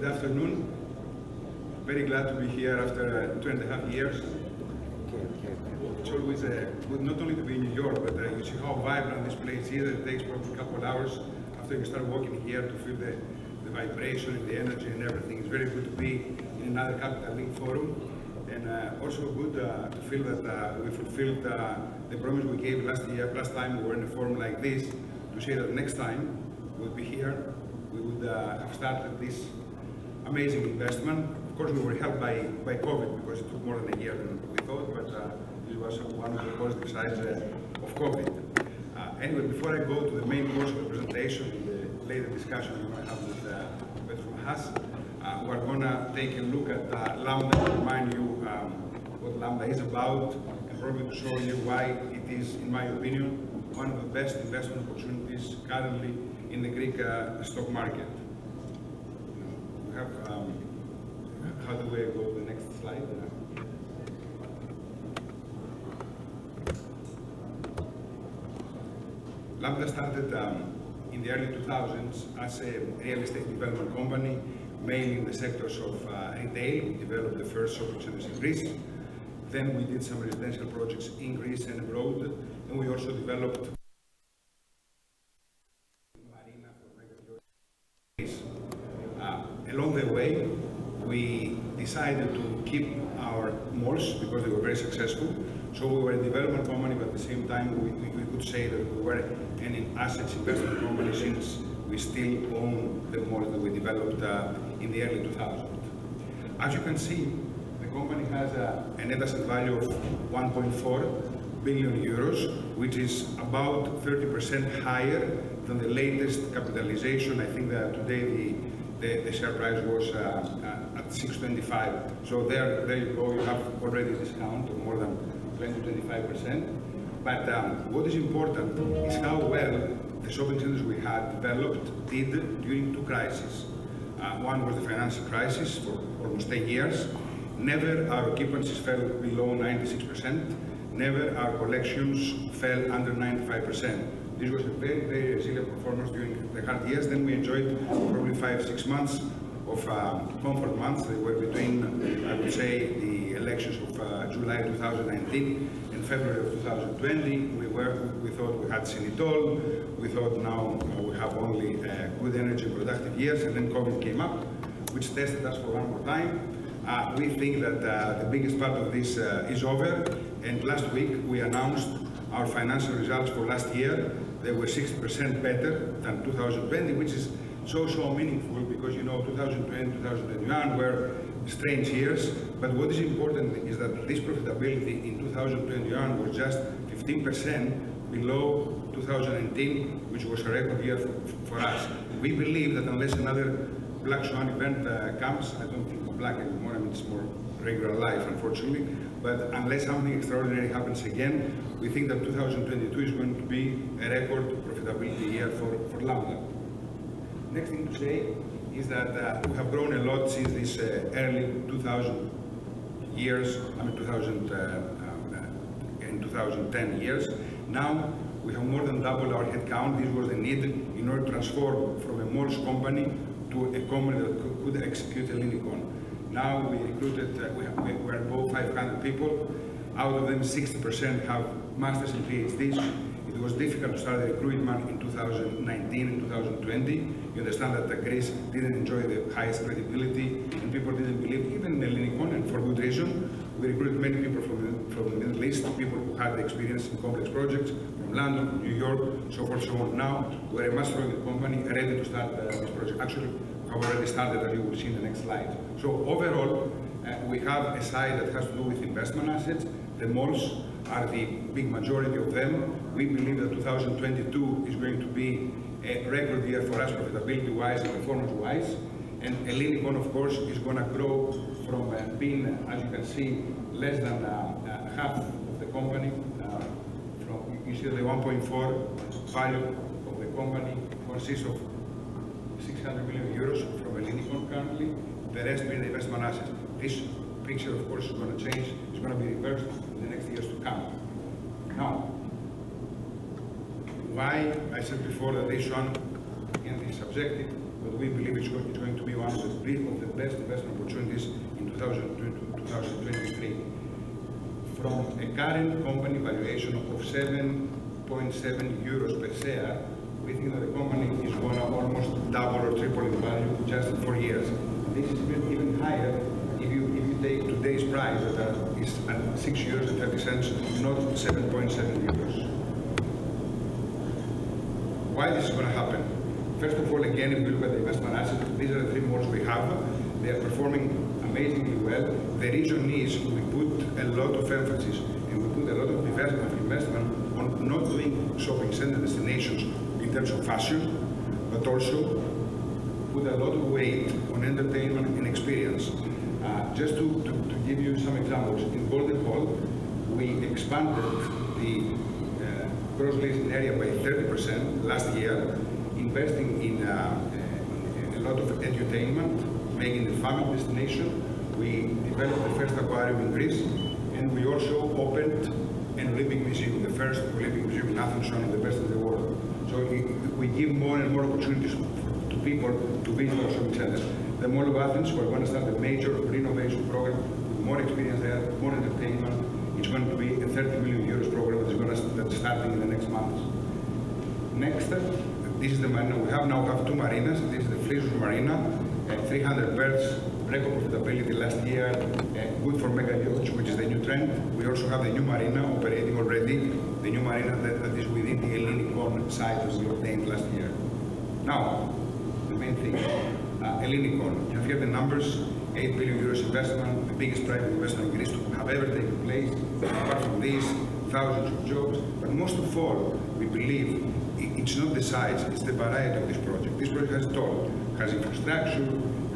Good afternoon. Very glad to be here after 2.5 years. It's always good not only to be in New York, but you see how vibrant this place is. It takes probably a couple of hours after you start walking here to feel the vibration and the energy and everything. It's very good to be in another Capital Link forum, and also good to feel that we fulfilled the promise we gave last time we were in a forum like this, to say that next time we'll be here, we would have started this amazing investment. Of course, we were helped by COVID because it took more than a year than we thought, but this was one of the positive sides of COVID. Anyway, before I go to the main course of the presentation, the later discussion we're going to have with from Has, we're going to take a look at Lamda, to remind you what Lamda is about, and probably to show you why it is, in my opinion, one of the best investment opportunities currently in the Greek stock market. We have, how do we go to the next slide? Lamda started in the early 2000s as a real estate development company, mainly in the sectors of retail. We developed the first shopping centers in Greece. Then we did some residential projects in Greece and abroad, and we also developed marina for mega. Along the way, we decided to keep our malls because they were very successful. So we were a development company, but at the same time, we could say that we were an assets investment company, since we still own the malls that we developed in the early 2000s. As you can see, the company has a net asset value of 1.4 billion euros, which is about 30% higher than the latest capitalization. I think that today the share price was at 625. So there you go, you have already a discount of more than 20-25%. But what is important is how well the shopping centers we had developed did during two crises. One was the financial crisis for almost 10 years. Never our occupancies fell below 96%. Never our collections fell under 95%. This was a very, very resilient performance during the hard years. Then we enjoyed probably 5-6 months of comfort months. They were between, I would say, the elections of July 2019 and February of 2020. We thought we had seen it all. We thought now we have only good energy, productive years, and then COVID came up, which tested us for one more time. We think that the biggest part of this is over, and last week we announced our financial results for last year. They were 60% better than 2020, which is so meaningful, because 2020, 2021 were strange years. But what is important is that this profitability in 2021 was just 15% below 2019, which was a record year for us. We believe that unless another black swan event comes, I don't think it's black anymore, I mean, it's more regular life, unfortunately, but unless something extraordinary happens again, we think that 2022 is going to be a record profitability year for Lamda. Next thing to say is that we have grown a lot since this early 2000 years, I mean 2010 years. Now we have more than doubled our headcount. This was the need in order to transform from a malls company to a company that could execute Ellinikon. Now we recruited, we are above 500 people. Out of them, 60% have masters and PhDs. It was difficult to start the recruitment in 2019 and 2020. You understand that Greece didn't enjoy the highest credibility, and people didn't believe even in Ellinikon, and for good reason. We recruited many people from the Middle East, people who had experience in complex projects, from London, from New York, so forth, so on. Now we're a much stronger company, ready to start this project. Actually, we have already started, as you will see in the next slide. So overall, we have a side that has to do with investment assets. The malls are the big majority of them. We believe that 2022 is going to be a record year for us, profitability-wise and performance-wise. And Ellinikon, of course, is going to grow from being, as you can see, less than half of the company. You see the 1.4 value of the company consists of 600 million euros from Ellinikon currently, the rest being the investment assets. This picture, of course, is going to change. It's going to be reversed in the next years to come. Now, why I said before that this one, again, is subjective, but we believe it's going to be one of the best investment opportunities in 2023. From a current company valuation of 7.7 euros per share, we think that the company is going to almost double or triple in value just in 4 years. This is even higher if you take today's price that is at 6 euros and 30 cents, not 7.7 euros. Why this is going to happen? First of all, again, if we look at the investment assets, these are the 3 malls we have. They are performing amazingly well. The reason is we put a lot of emphasis and we put a lot of investment on not doing shopping center destinations in terms of fashion, but also put a lot of weight on entertainment and experience. Just to give you some examples, in Golden Hall, we expanded the gross leasing area by 30% last year, investing in a lot of edutainment, making the family destination. We developed the first aquarium in Greece, and we also opened an Olympic museum, the first Olympic museum in Athens, one of the best in the world. So we give more and more opportunities to people to visit our shopping centers. The Mall of Athens, we're going to start a major renovation program with more experience there, more entertainment. It's going to be a 30 million euros program that's starting in the next months. Next, this is the marina. We now have 2 marinas. This is the Fleesus Marina, 300 berths, record profitability last year, good for mega yachts, which is the new trend. We also have the new marina operating already, the new marina that is within the Ellinikon site that we obtained last year. Now, the main thing, Ellinikon. You have here the numbers, 8 billion euros investment, the biggest private investment in Greece to have ever taken place. Apart from this, thousands of jobs. But most of all, we believe it's not the size, it's the variety of this project. This project has it all. Has infrastructure,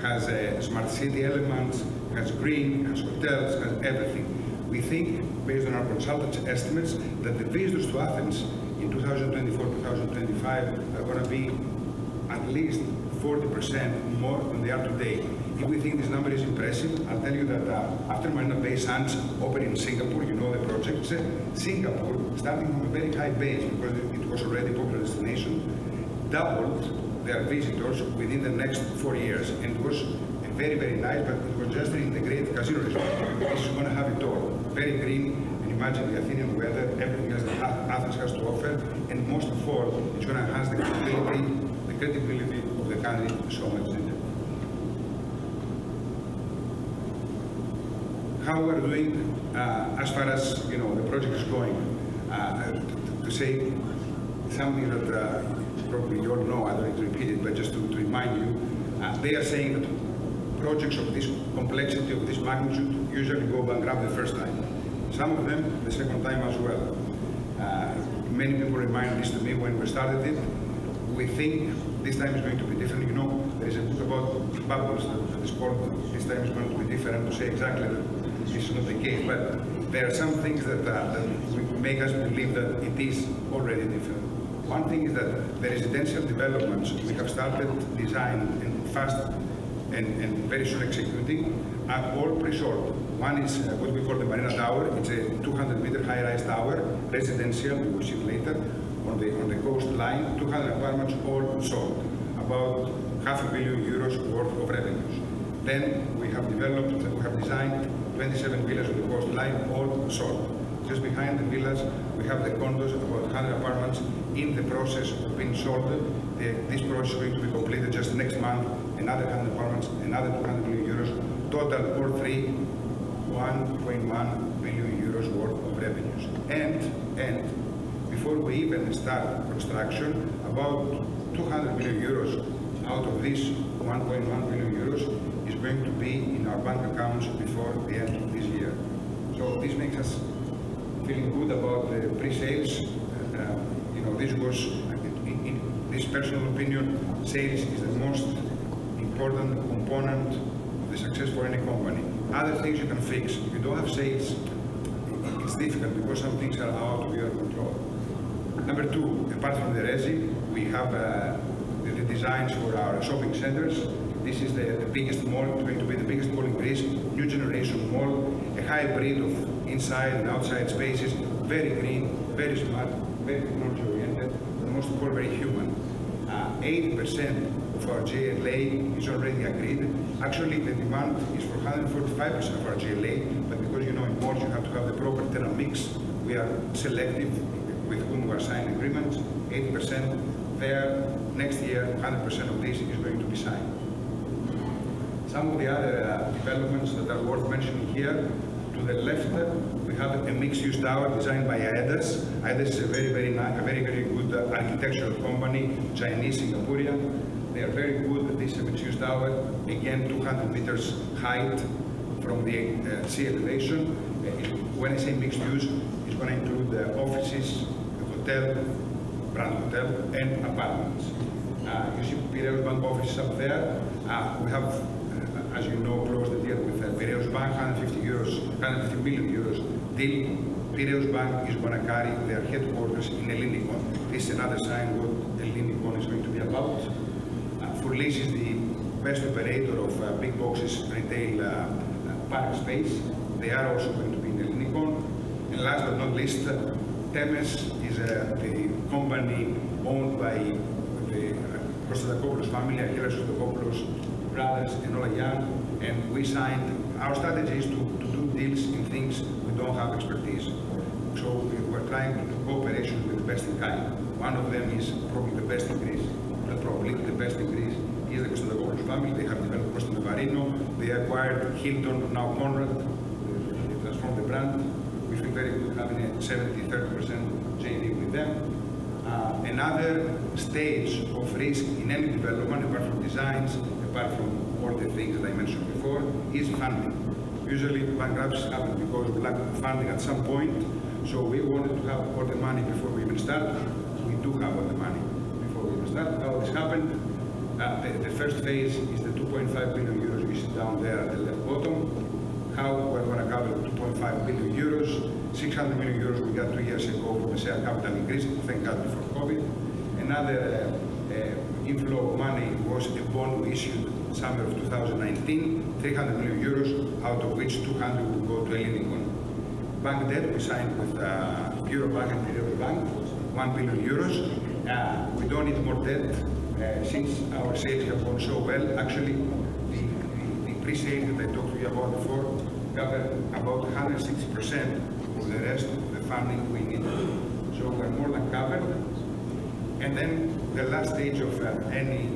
has smart city elements, has green, has hotels, has everything. We think, based on our consultants' estimates, that the visitors to Athens in 2024-2025 are going to be at least 40% more than they are today. If we think this number is impressive, I'll tell you that after Marina Bay Sands opened in Singapore, you know the project, Singapore, starting from a very high base, because it was already a popular destination, doubled their visitors within the next 4 years. And it was very, very nice, but it was just an integrated casino resort. This is going to have it all. Very green, and imagine the Athenian weather, everything else that Athens has to offer, and most of all, it's going to enhance the credibility of the country so much. How we're doing as far as the project is going. To say something that probably you all know, I don't need to repeat it, but just to remind you, they are saying that projects of this complexity, of this magnitude, usually go bankrupt the first time. Some of them the second time as well. Many people reminded this to me when we started it. We think this time is going to be different. There is a book about bubbles that is called "This time is going to be different," to say exactly that this is not the case, but there are some things that make us believe that it is already different. One thing is that the residential developments we have started design and fast and very soon executing are all pre-sold. One is what we call the Marina Tower. It's a 200-meter high-rise tower, residential, we will see it later, on the coastline, 200 apartments all sold, about €500 million worth of revenues. Then we have designed 27 villas on the coastline, all sold. Just behind the villas, we have the condos, about 100 apartments in the process of being sold. This process is going to be completed just next month, another 100 apartments, another 200 million euros, total all three, 1.1 billion euros worth of revenues. And before we even start construction, about 200 million euros out of this 1.1 billion euros is going to be in our bank accounts before the end of this year. So this makes us feeling good about the pre-sales. This was, in this personal opinion, sales is the most important component of the success for any company. Other things you can fix. If you don't have sales, it's difficult because some things are out of your control. Number two, apart from the resi, we have the designs for our shopping centers. This is the biggest mall, it's going to be the biggest mall in Greece, new generation mall, a hybrid of inside and outside spaces, very green, very smart, very technology oriented, but most of all very human. 80% of our GLA is already agreed. Actually, the demand is for 145% of our GLA, but because in malls you have to have the proper tenant mix, we are selective with whom we are signing agreements. 80% there. Next year, 100% of this is going to be signed. Some of the other developments that are worth mentioning here, to the left, we have a mixed-use tower designed by AEDAS. AEDAS is a very good architectural company, Chinese, Singaporean. They are very good at this mixed-use tower. Again, 200 meters height from the sea elevation. When I say mixed-use, it's going to include offices, hotel, brand hotel, and apartments. You see Piraeus Bank offices up there. We have, as you know, closed the deal with Piraeus Bank, 150 million euros deal. Piraeus Bank is going to carry their headquarters in Ellinikon. This is another sign what Ellinikon is going to be about. For lease is the best operator of big boxes retail park space. They are also going to be in Ellinikon. And last but not least, Temes is the company owned by the Konstantakopoulos family, Achilles Konstantakopoulos brothers, and Ola Young. And we signed, our strategy is to do deals in things we don't have expertise. So we're trying to do cooperation with the best in kind. One of them is probably the best in Greece. Not probably, the best in Greece is the Konstantakopoulos family. They have developed Konstantavarino. They acquired Hilton, now Conrad. They transformed the brand. We feel very good having a 70-30% JV with them. Another stage of risk in any development, apart from designs, apart from all the things that I mentioned before, is funding. Usually bankruptcies happen because we lack funding at some point. So we wanted to have all the money before we even start. We do have all the money before we even start. How this happened? The first phase is the 2.5 billion euros you see down there at the left bottom. How we're going to cover 2.5 billion euros. 600 million euros we got 2 years ago from the share capital increase, thank God, before COVID. Another inflow of money was a bond we issued summer of 2019, 300 million euros, out of which 200 will go to Ellinikon. Bank debt we signed with Eurobank and Piraeus Bank, 1 billion euros. We don't need more debt since our sales have gone so well. Actually, the pre-sales that I talked to you about before cover about 160% of the rest of the funding we need. So we're more than covered. And then the last stage of any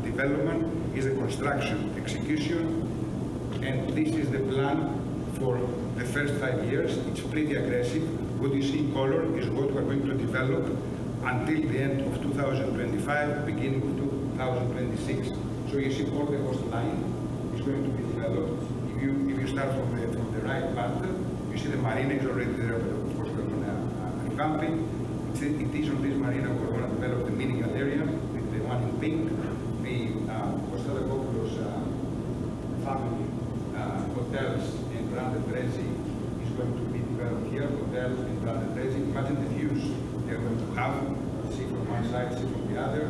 development is the construction execution. And this is the plan for the first 5 years. It's pretty aggressive. What you see in color is what we're going to develop until the end of 2025, beginning of 2026. So you see all the coastline is going to be developed. If you start from the right part, you see the marina is already there, but of course we're going to revamp it. It is on this marina we're going to develop the mini area with the one in pink. The Konstantakopoulos family hotels and branded resi is going to be developed here. Hotels and branded resi. Imagine the views they're going to have. See from one side, see from the other.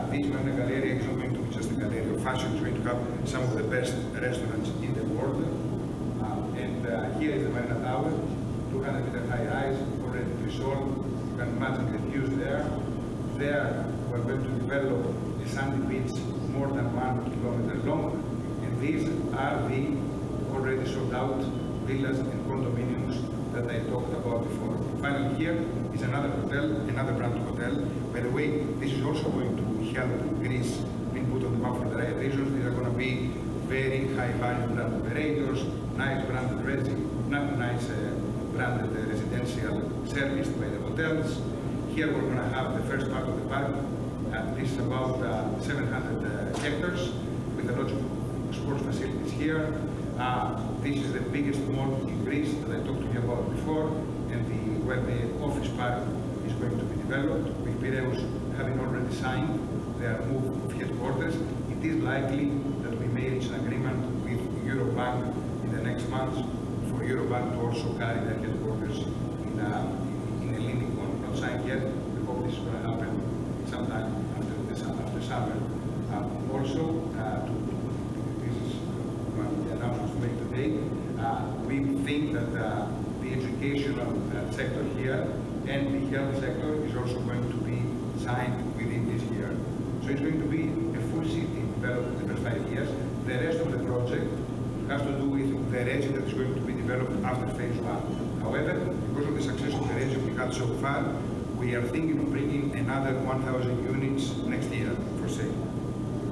This Marina Galleria is not going to be just a gallery of fashion. It's going to have some of the best restaurants in the world. Here is the Marina Tower, 200-meter high rise, already pre-sold. You can imagine the views there. There, we're going to develop a sandy beach more than 1 kilometer long. And these are the already sold out villas and condominiums that I talked about before. Finally, here is another hotel, another brand hotel. By the way, this is also going to help Greece being put on the map for the right reasons. These are going to be very high-value brand operators, nice branded branded residential serviced by the hotels. Here we're going to have the first part of the park. This is about 700 hectares with a lot of sports facilities here. This is the biggest mall in Greece that I talked to you about before, and where the office park is going to be developed, with Piraeus having already signed their move of headquarters. It is likely that we may reach an agreement with Eurobank in the next months for Eurobank to also carry their headquarters in Ellinikon. Not signed yet. We hope this is going to happen sometime after summer. Also, this is one of the announcements made today. We think that the educational sector here and the health sector is also going to be signed within this year. So it's going to be a full full city developed in the first 5 years. The rest of the project has to do with the resi that is going to be developed after phase 1. However, because of the success of the resi we had so far, we are thinking of bringing another 1,000 units next year for sale.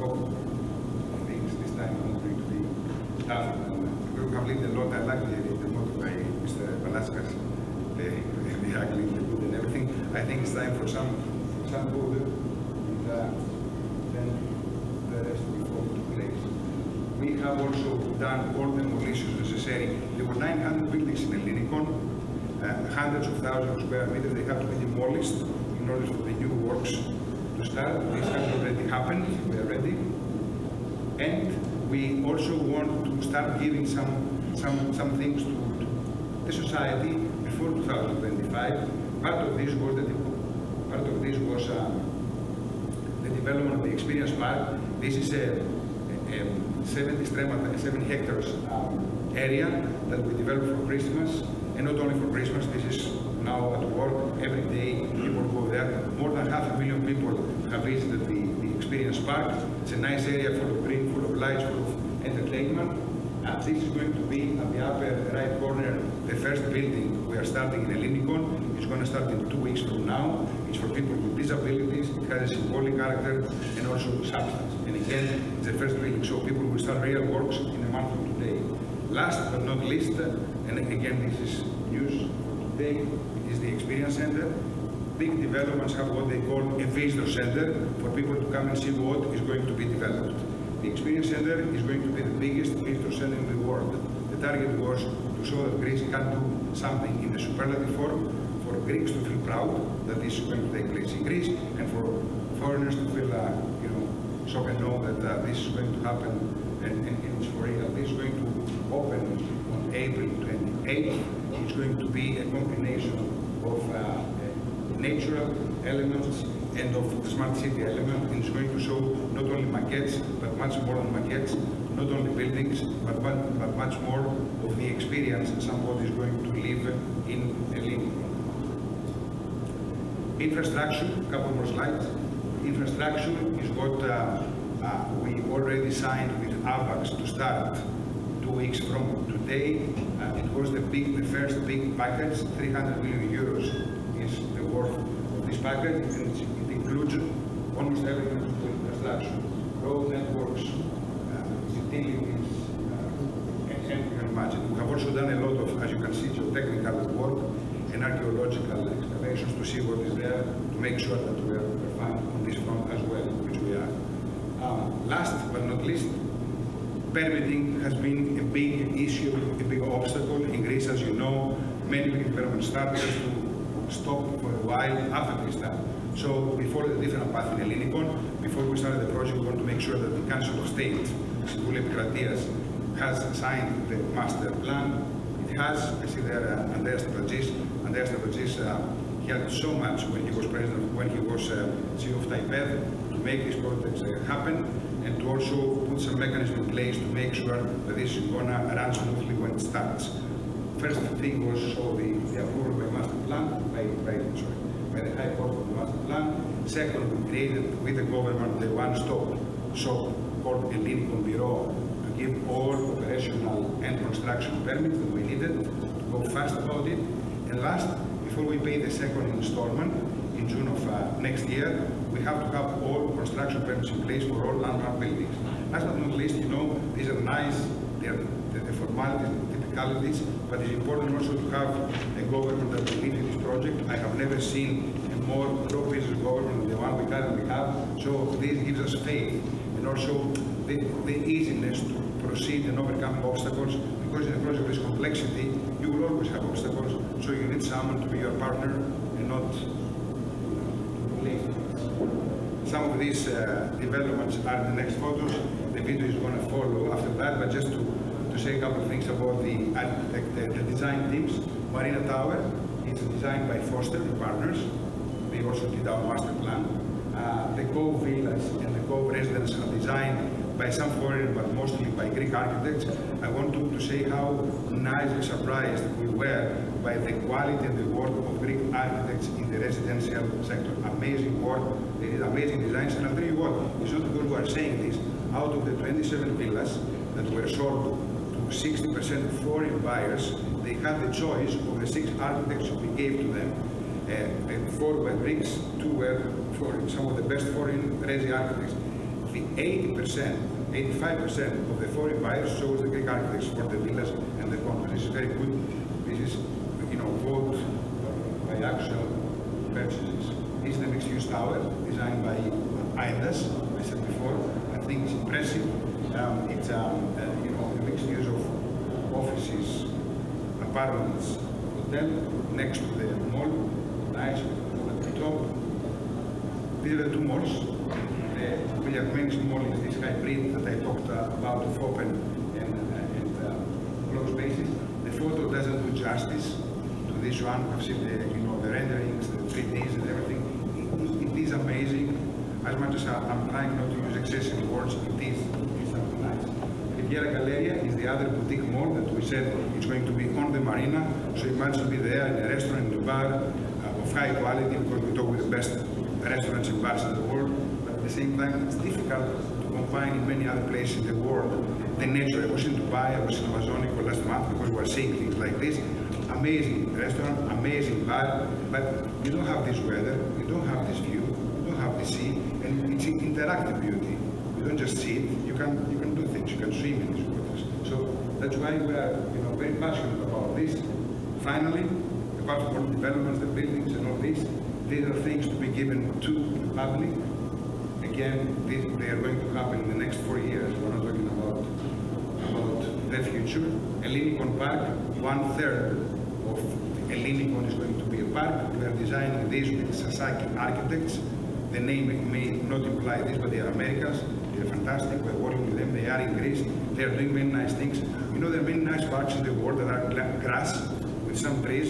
I think this time I'm not going to be tough. Because we have lived a lot. I like the motto by Mr. Balaskas, the ugly, the good and everything. I think it's time for some good, and then the rest will fall into place. We have also done all the demolitions necessary. There were 900 buildings in Ellinikon, hundreds of thousands of square meters. They have to be demolished in order for the new works to start. This has already happened. We are ready. And we also want to start giving some things to the society before 2025. Part of this was the development of the Experience Park. This is a 7 hectares area that we developed for Christmas, and not only for Christmas. This is now at work every day. People go there. More than 500,000 people have visited the Experience Park. It's a nice area full of green, full of lights, full of entertainment. This is going to be at the upper right corner, the first building we are starting in Ellinikon. It's going to start in 2 weeks from now. It's for people with disabilities. It has a symbolic character and also substance. And again, it's the first building, so people will start real works in a month from today. Last but not least, and again this is news for today, is the Experience Center. Big developments have what they call a visitor center for people to come and see what is going to be developed. The Experience Center is going to be the biggest visitor center in the world. The target was to show that Greece can do something in a superlative form, for Greeks to feel proud that this is going to take place in Greece, and for foreigners to feel, shock and know that this is going to happen and it's for real. This is going to open on April 28th. It's going to be a combination of natural elements and of smart city element, and it's going to show not only maquettes, but much more than maquettes, not only buildings, but much more of the experience somebody is going to live in Ellinikon. Infrastructure, a couple more slides. Infrastructure is what we already signed with AVAX to start 2 weeks from today. It was the first big package. 300 million euros is the worth of this package, and it includes almost everything to infrastructure, road networks, utilities, and you can imagine. We have also done a lot of, as you can see, geotechnical work and archaeological excavations to see what is there, to make sure that we are fine on this front as well, which we are. Last but not least, permitting has been a big issue, a big obstacle in Greece. As you know, many big development started to stop for a while after they start. So we followed a different path in Ellinikon. Before we started the project, we want to make sure that the Council of State, Symboulia Epikratiyas, has signed the master plan. It has. I see there Andreas Stavratsis. Andreas Stavratsis helped so much when he was president, when he was CEO of TAIPED, to make these projects happen, and to also put some mechanism in place to make sure that this is going to run smoothly when it starts. First thing was the approval by master plan, by the High Court of the master plan. Second, we created with the government the one-stop shop called Ellinikon Bureau to give all operational and construction permits that we needed to go fast about it. And last, before we pay the second installment in June of next year, we have to have all construction permits in place for all landmark buildings. Last but not least, these are nice, they're the formalities, the typicalities, but it's important also to have a government that will lead in this project. I have never seen a more pro-business government than the one we currently have, so this gives us faith, and also the easiness to proceed and overcome obstacles, because in a project of this complexity, you will always have obstacles, so you need someone to be your partner and not lazy. Some of these developments are the next photos. The video is going to follow after that, but just to say a couple of things about the architect, the design teams. Marina Tower is designed by Foster and Partners. They also did our master plan. The Cove Villas and the Cove Residence are designed by some foreign, but mostly by Greek architects. I want to say how nicely surprised we were by the quality and the work of Greek architects in the residential sector. Amazing work. They did amazing designs, and I'll tell you what, it's not because we are saying this. Out of the 27 villas that were sold to 60% of foreign buyers, they had the choice of the 6 architects we gave to them. 4 were Greeks, 2 were foreign, some of the best foreign resi architects. The 80%, 85% of the foreign buyers chose the Greek architects for the villas and the condos. This is very good. This is, vote by actual purchases. This is the mixed-use tower designed by IDAS, I said before. I think it's impressive. It's a mixed use of offices, apartments, hotel next to the mall. Nice at the top. These are the 2 malls. The William Mall is this hybrid that I talked about of open and closed spaces. The photo doesn't do justice to this one. I've seen the renderings, the 3Ds and everything. It is amazing. As much as I'm trying not to use excessive words, it is something nice. Riviera Galleria is the other boutique mall that we said it's going to be on the marina, so you might be there in a restaurant, in a bar of high quality, because we talk with the best restaurants and bars in the world, but at the same time it's difficult to combine in many other places in the world the nature. I was in Dubai, I was in Amazonico last month because we were seeing things like this. Amazing restaurant, amazing bar, but you don't have this weather, you don't have this view, you don't have the sea, and it's interactive beauty. You don't just see it, you can do things, you can swim in these waters. So that's why we are very passionate about this. Finally, apart from all the developments, the buildings and all this, these are things to be given to the public. Again, they are going to happen in the next 4 years. We're not talking about the future. Ellinikon Park, 1/3 of Ellinikon is going to be a park. We are designing this with Sasaki architects. The name may not imply this, but they are Americans. They're fantastic. We're working with them. They are in Greece. They are doing many nice things. There are many nice parks in the world that are grass with some trees.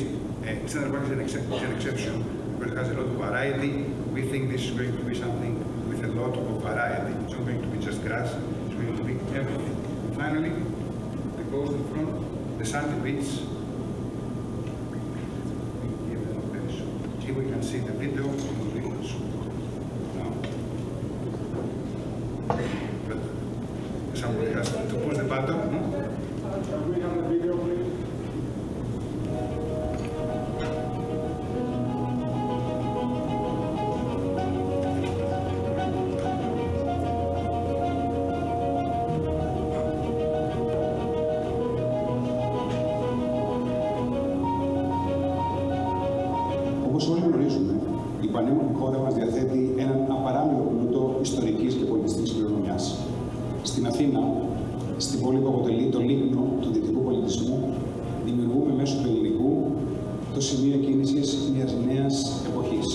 Central Park is an exception because it has a lot of variety. We think this is going to be something with a lot of variety. It's not going to be just grass. It's going to be everything. And finally, the coast in front, the sandy beach. Here we can see the video of the videos. But somebody has to push the button. No? Can we have the video, please? Όπως όλοι γνωρίζουμε, η πανέμορφη χώρα μας διαθέτει έναν απαράμιλο πλούτο ιστορικής και πολιτιστικής κληρονομιάς. Στην Αθήνα, στην πόλη που αποτελεί το λίμνο του δυτικού πολιτισμού, δημιουργούμε μέσω του ελληνικού το σημείο κίνησης μιας νέας εποχής.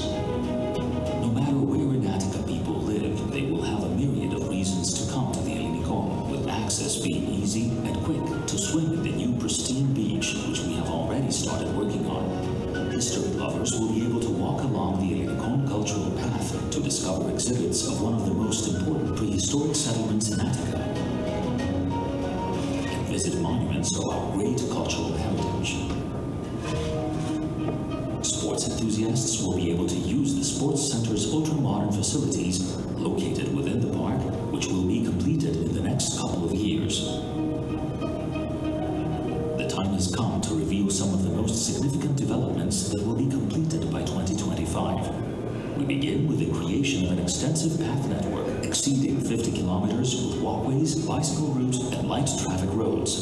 No matter where in Attica people live, they will have a myriad of reasons to come to the Ellinikon, with access being easy and quick to swim in the new pristine beach, which we have already started working on. History lovers will be able to walk along the Ellinikon cultural path to discover exhibits of one of the most important prehistoric settlements in Attica, and visit monuments of our great cultural heritage. Sports enthusiasts will be able to use the sports center's ultra-modern facilities located within the park, which will be completed in the next couple of years. The time has come to reveal some of the most significant developments that will be completed by 2025. We begin with the creation of an extensive path network exceeding 50 kilometers with walkways, bicycle routes, and light traffic roads.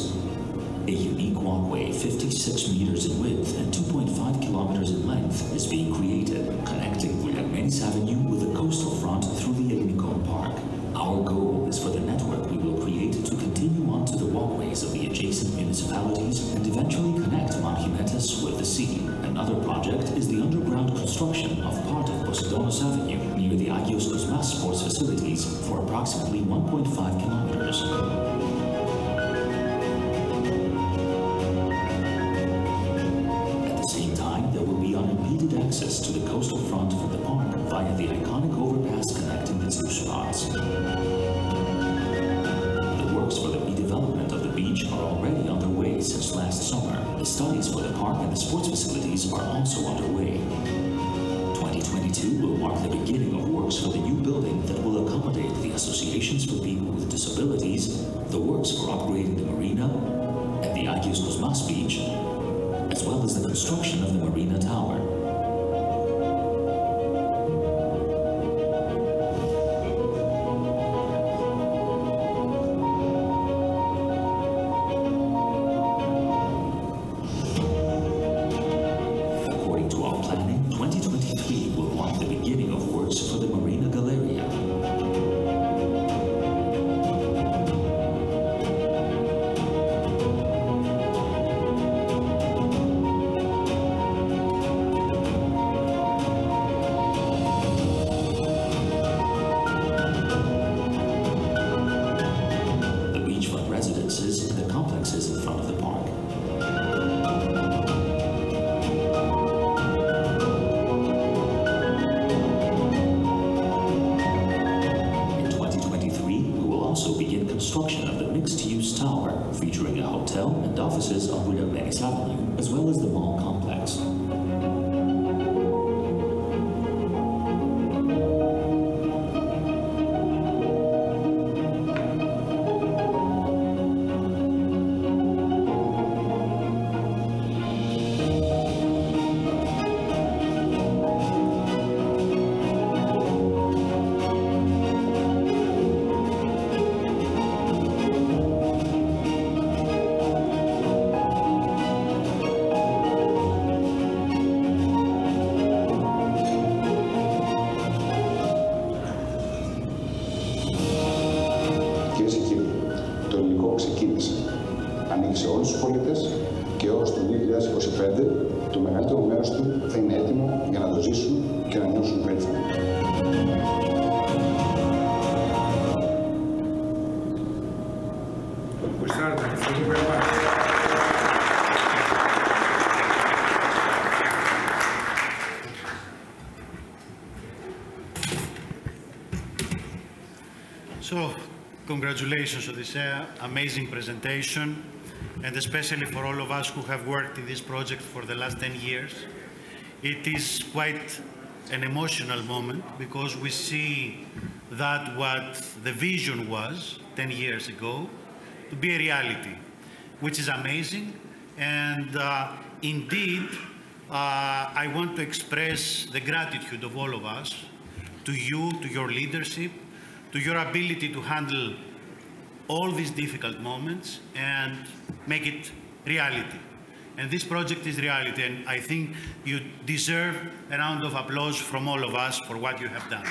A unique walkway 56 meters in width and 2.5 kilometers in length is being created, connecting Guglielmenis Avenue with the coastal front through the Ellinikon Park. Our goal is for the network we will create to continue onto the walkways of the adjacent municipalities and eventually connect Mount Hymettus with the sea. Another project is the underground construction of part of Poseidonos Avenue near the Agios Kosmas sports facilities for approximately 1.5 kilometers. At the same time, there will be unimpeded access to the coastal front from the park via the iconic overpass connecting the two spots. The works for the redevelopment of the beach are already underway since last summer. The studies for the park and the sports facilities are also underway. 2022 2022 will mark the beginning of works for the new building that will accommodate the associations for people with disabilities, the works for upgrading the marina and the Agios Kosmas beach, as well as the construction of the marina tower. According to our planning, 2023 will mark the beginning of works for the Marina Galleria. The beachfront residences and the complexes in front of the park. In 2023, we will also begin construction of the mixed-use tower, featuring a hotel and offices on William Avenue, as well as the mall complex. Κυρίες και κύριοι, το ελληνικό ξεκίνησε. Ανήκει σε όλους τους πολίτες και ως το 2025 το μεγαλύτερο μέρος του θα είναι έτοιμο για να το ζήσουν και να νιώσουν περήφανοι. We start. Thank you very much. So, congratulations on this amazing presentation, and especially for all of us who have worked in this project for the last 10 years. It is quite an emotional moment because we see that what the vision was 10 years ago to be a reality, which is amazing. And indeed, I want to express the gratitude of all of us to you, to your leadership, to your ability to handle all these difficult moments and make it reality. And this project is reality, and I think you deserve a round of applause from all of us for what you have done.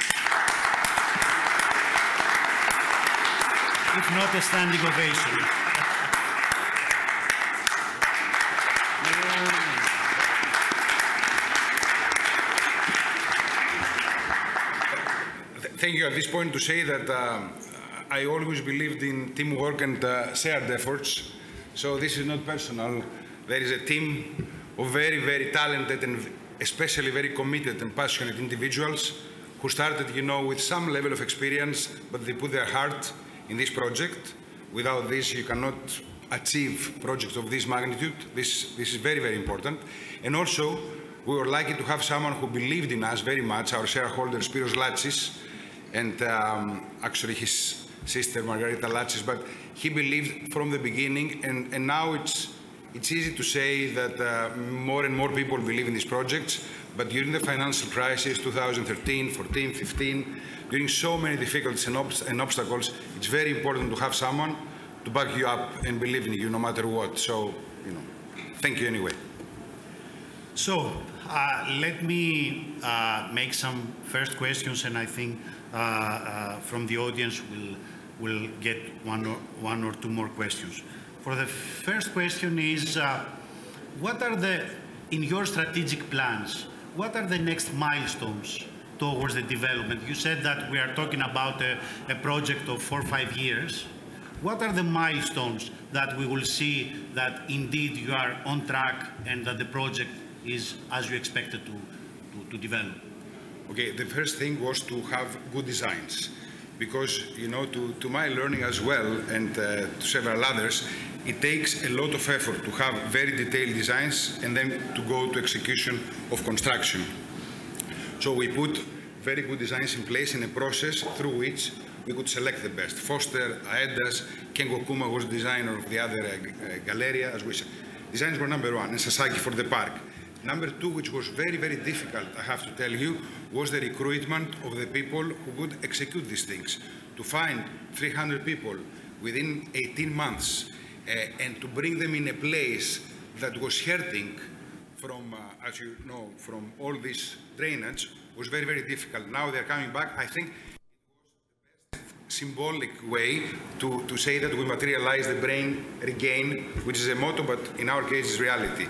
If not a standing ovation. Thank you at this point to say that I always believed in teamwork and shared efforts. So this is not personal. There is a team of very, very talented and especially very committed and passionate individuals who started, you know, with some level of experience, but they put their heart in this project. Without this, you cannot achieve projects of this magnitude. This is very, very important. And also, we were lucky to have someone who believed in us very much, our shareholder, Spiros Latsis, and actually his sister, Margarita Latsis, but he believed from the beginning, and now it's easy to say that more and more people believe in these projects, but during the financial crisis, 2013, 14, 15, during so many difficulties and obstacles, it's very important to have someone to back you up and believe in you no matter what. So, you know, thank you anyway. So, let me make some first questions, and I think from the audience we'll get one or two more questions. For the first question is, what are in your strategic plans, what are the next milestones towards the development? You said that we are talking about a project of 4 or 5 years. What are the milestones that we will see that indeed you are on track and that the project is as you expected to develop? Okay, the first thing was to have good designs, because, you know, to my learning as well, and to several others, it takes a lot of effort to have very detailed designs and then to go to execution of construction. So we put very good designs in place in a process through which we could select the best. Foster, Aedas, Kengo Kuma was the designer of the other Galleria, as we said. Designs were number one, and Sasaki for the park. Number two, which was very, very difficult, I have to tell you, was the recruitment of the people who would execute these things. To find 300 people within 18 months and to bring them in a place that was hurting from, as you know, from all this drainage was very, very difficult. Now they're coming back. I think it was the best symbolic way to say that we materialize the brain regain, which is a motto, but in our case is reality.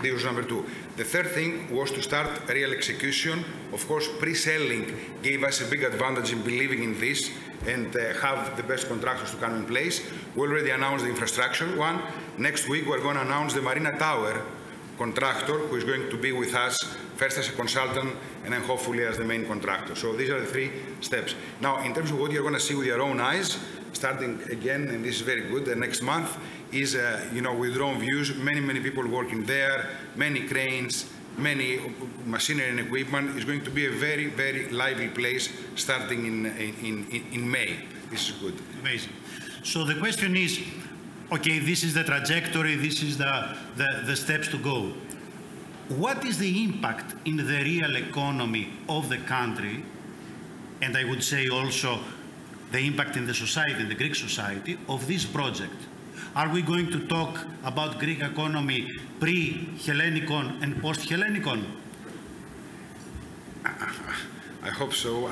This was number two. The third thing was to start real execution. Of course, pre-selling gave us a big advantage in believing in this and have the best contractors to come in place. We already announced the infrastructure one. Next week, we're going to announce the Marina Tower contractor who is going to be with us first as a consultant and then hopefully as the main contractor. So these are the three steps. Now, in terms of what you're going to see with your own eyes, starting again, and this is very good, the next month is, with drone views, many people working there, many cranes, many machinery and equipment. It's going to be a very, very lively place starting in May. This is good. Amazing. So the question is, okay, this is the trajectory, this is the steps to go. What is the impact in the real economy of the country, and I would say also the impact in the society, in the Greek society, of this project? Are we going to talk about Greek economy pre-Ellinikon and post-Ellinikon? I hope so.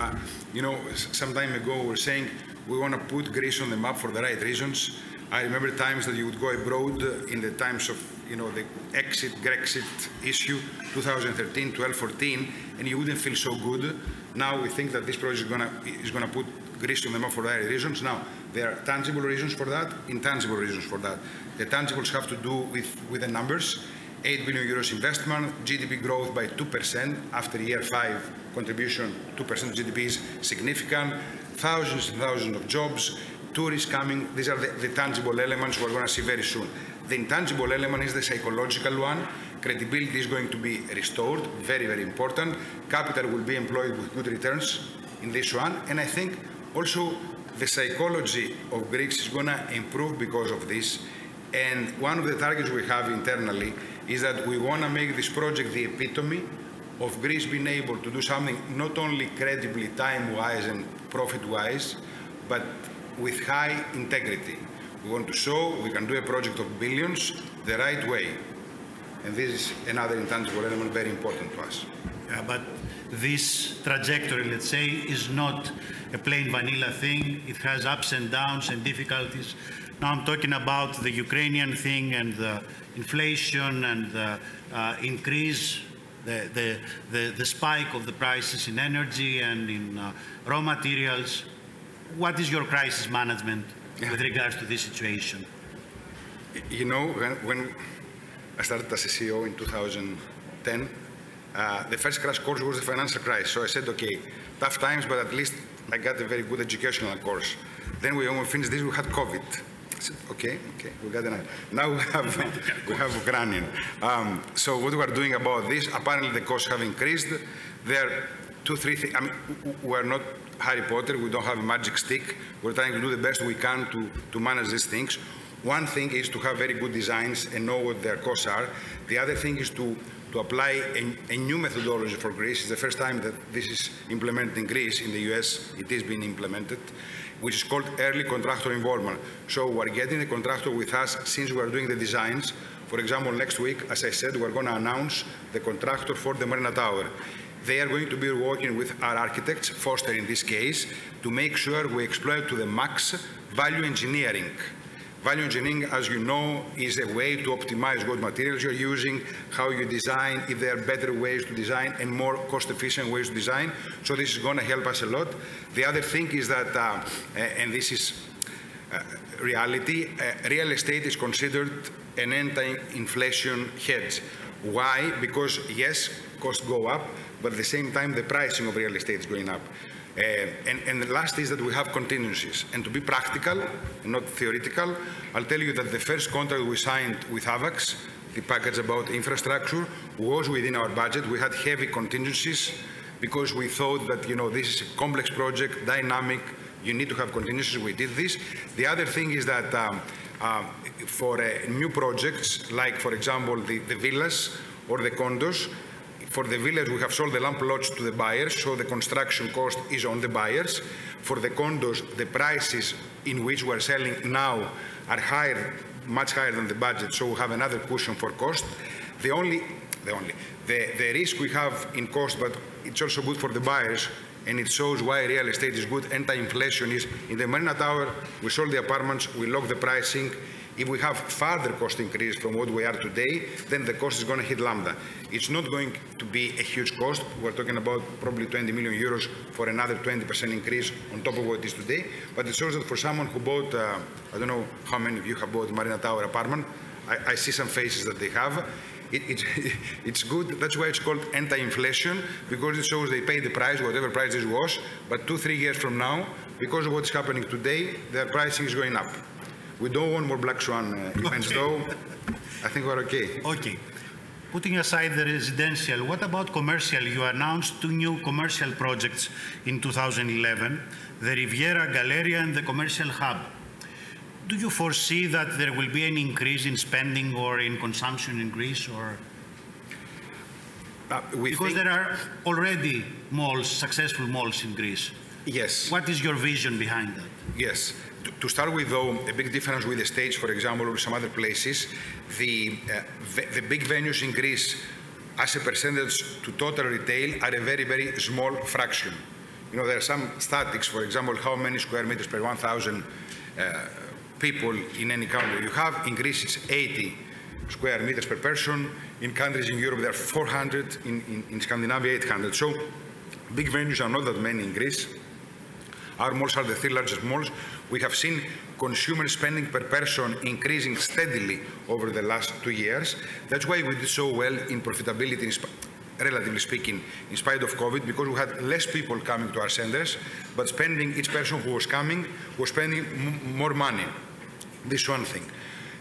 Some time ago we were saying we want to put Greece on the map for the right reasons. I remember times that you would go abroad in the times of, the Grexit issue, 2013, 12, 14, and you wouldn't feel so good. Now we think that this project is going to put Greece on the map for the right reasons. Now, there are tangible reasons for that, intangible reasons for that. The tangibles have to do with the numbers. 8 billion euros investment, GDP growth by 2% after year 5 contribution, 2% of GDP is significant, thousands and thousands of jobs, tourists coming. These are the tangible elements we're going to see very soon. The intangible element is the psychological one. Credibility is going to be restored, very, very important. Capital will be employed with good returns in this one. And I think also the psychology of Greeks is going to improve because of this. And one of the targets we have internally is that we want to make this project the epitome of Greece being able to do something not only credibly time-wise and profit-wise, but with high integrity. We want to show we can do a project of billions the right way. And this is another intangible element very important to us. Yeah, but this trajectory, let's say, is not a plain vanilla thing. It has ups and downs and difficulties. Now I'm talking about the Ukrainian thing and the inflation and the increase, the spike of the prices in energy and in raw materials. What is your crisis management with regards to this situation? When I started as a CEO in 2010, the first crash course was the financial crisis. So I said, okay, tough times, but at least I got a very good educational course. Then when we finished this, we had COVID. I said, okay, we got another. Now we have Ukrainian. So what we are doing about this, apparently the costs have increased. There are 2, 3 things. I mean, we're not Harry Potter, we don't have a magic stick. We're trying to do the best we can to manage these things. One thing is to have very good designs and know what their costs are. The other thing is to apply a new methodology for Greece. It's the first time that this is implemented in Greece. In the US, it is being implemented, which is called early contractor involvement. So we're getting the contractor with us since we're doing the designs. For example, next week, as I said, we're going to announce the contractor for the Marina Tower. They are going to be working with our architects, Foster in this case, to make sure we exploit to the max value engineering. Value engineering, as you know, is a way to optimize what materials you're using, how you design, if there are better ways to design and more cost-efficient ways to design. So this is going to help us a lot. The other thing is that, and this is reality, real estate is considered an anti-inflation hedge. Why? Because, yes, costs go up, but at the same time, the pricing of real estate is going up. And the last is that we have contingencies. And to be practical, and not theoretical, I'll tell you that the first contract we signed with AVAX, the package about infrastructure, was within our budget. We had heavy contingencies because we thought that, this is a complex project, dynamic, you need to have continuity. We did this. The other thing is that for new projects, like, for example, the villas or the condos, for the villas, we have sold the land plots to the buyers, so the construction cost is on the buyers. For the condos, the prices in which we're selling now are higher, much higher than the budget, so we have another cushion for cost. The risk we have in cost, but it's also good for the buyers, and it shows why real estate is good. Anti-inflation is, in the Marina Tower, we sold the apartments, we locked the pricing. If we have further cost increase from what we are today, then the cost is going to hit Lamda. It's not going to be a huge cost. We're talking about probably 20 million euros for another 20% increase on top of what it is today. But it shows that for someone who bought, I don't know how many of you have bought Marina Tower apartment, I see some faces that they have. It's good. That's why it's called anti-inflation, because it shows they pay the price, whatever price it was, but 2-3 years from now, because of what's happening today, their pricing is going up. We don't want more black swan events, though. I think we're okay. Okay. Putting aside the residential, what about commercial? You announced 2 new commercial projects in 2011, the Riviera Galleria and the Commercial Hub. Do you foresee that there will be an increase in spending or in consumption in Greece, or? Because there are already malls, successful malls in Greece. Yes. What is your vision behind that? Yes. To start with, though, a big difference with the States, for example, or some other places, the big venues in Greece, as a percentage to total retail, are a very, very small fraction. There are some statistics, for example, how many square meters per 1,000 people in any country you have. In Greece, it's 80 square meters per person. In countries in Europe, there are 400. In Scandinavia, 800. So big venues are not that many in Greece. Our malls are the 3 largest malls. We have seen consumer spending per person increasing steadily over the last 2 years. That's why we did so well in profitability, relatively speaking, in spite of COVID, because we had less people coming to our centers, but spending, each person who was coming was spending more money. This is one thing.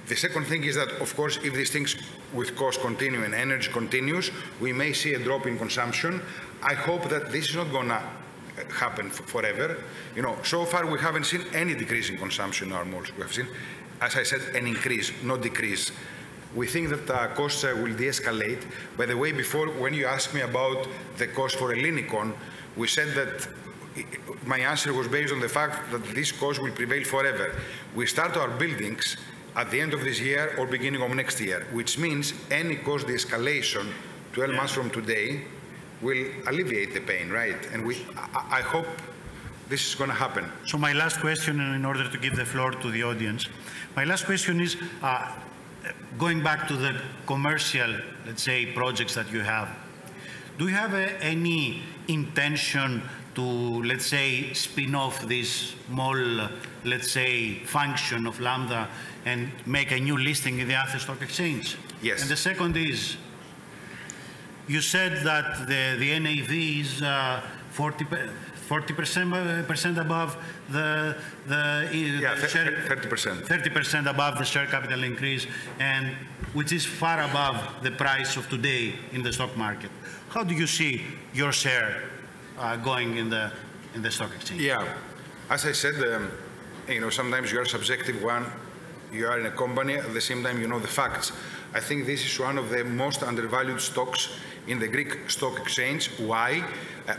The second thing is that, of course, if these things with cost continue and energy continues, we may see a drop in consumption. I hope that this is not going to happen forever. So far we haven't seen any decrease in consumption in our malls. We have seen, as I said, an increase, not decrease. We think that costs will de-escalate. By the way, before, when you asked me about the cost for Ellinikon, we said that my answer was based on the fact that this cost will prevail forever. We start our buildings at the end of this year or beginning of next year, which means any cost de-escalation 12 months from today will alleviate the pain, right? And I hope this is going to happen. So my last question, in order to give the floor to the audience, my last question is, going back to the commercial, let's say, projects that you have, do you have any intention to, let's say, spin off this mall, let's say, function of Lamda and make a new listing in the Athens Stock Exchange? Yes. And the second is, you said that the NAV is 40% above the share, 30%. 30% above the share capital increase, and which is far above the price of today in the stock market. How do you see your share going in the stock exchange? Yeah, as I said, sometimes you are subjective one. You are in a company, at the same time you know the facts. I think this is one of the most undervalued stocks in the Greek stock exchange. Why?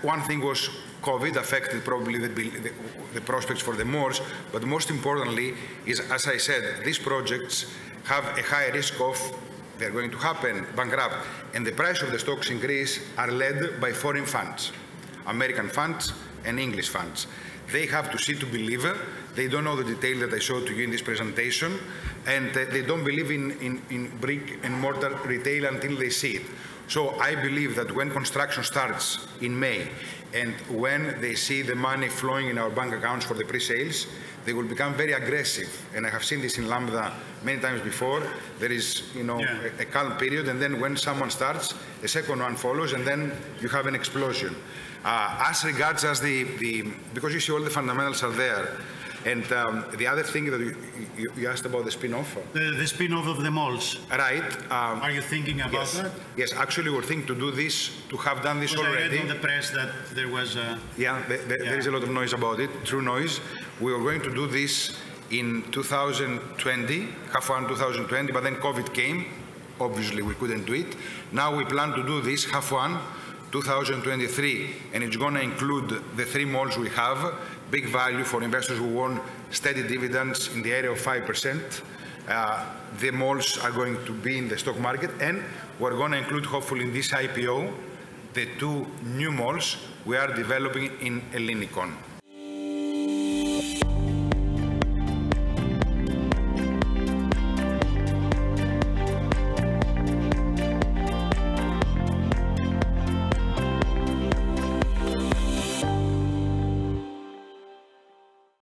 One thing was COVID affected probably the prospects for the malls, but most importantly is, as I said, these projects have a high risk of they're going to happen bankrupt, and the price of the stocks in Greece are led by foreign funds, American funds and English funds. They have to see to believe. They don't know the detail that I showed to you in this presentation, and they don't believe in brick and mortar retail until they see it. So I believe that when construction starts in May, and when they see the money flowing in our bank accounts for the pre-sales, they will become very aggressive. And I have seen this in Lamda many times before. There is, a calm period, and then when someone starts, a second one follows, and then you have an explosion. As regards because you see all the fundamentals are there, And the other thing that you asked about the spin-off. The spin-off of the malls. Right. Are you thinking about that? Yes, actually we're thinking to do this, to have done this already. I read in the press that there was a... Yeah, there is a lot of noise about it, true noise. We were going to do this in 2020, half one 2020, but then COVID came. Obviously, we couldn't do it. Now we plan to do this half one 2023, and it's going to include the 3 malls we have, big value for investors who want steady dividends in the area of 5%. The malls are going to be in the stock market, and we're going to include, hopefully, in this IPO, the 2 new malls we are developing in Ellinikon.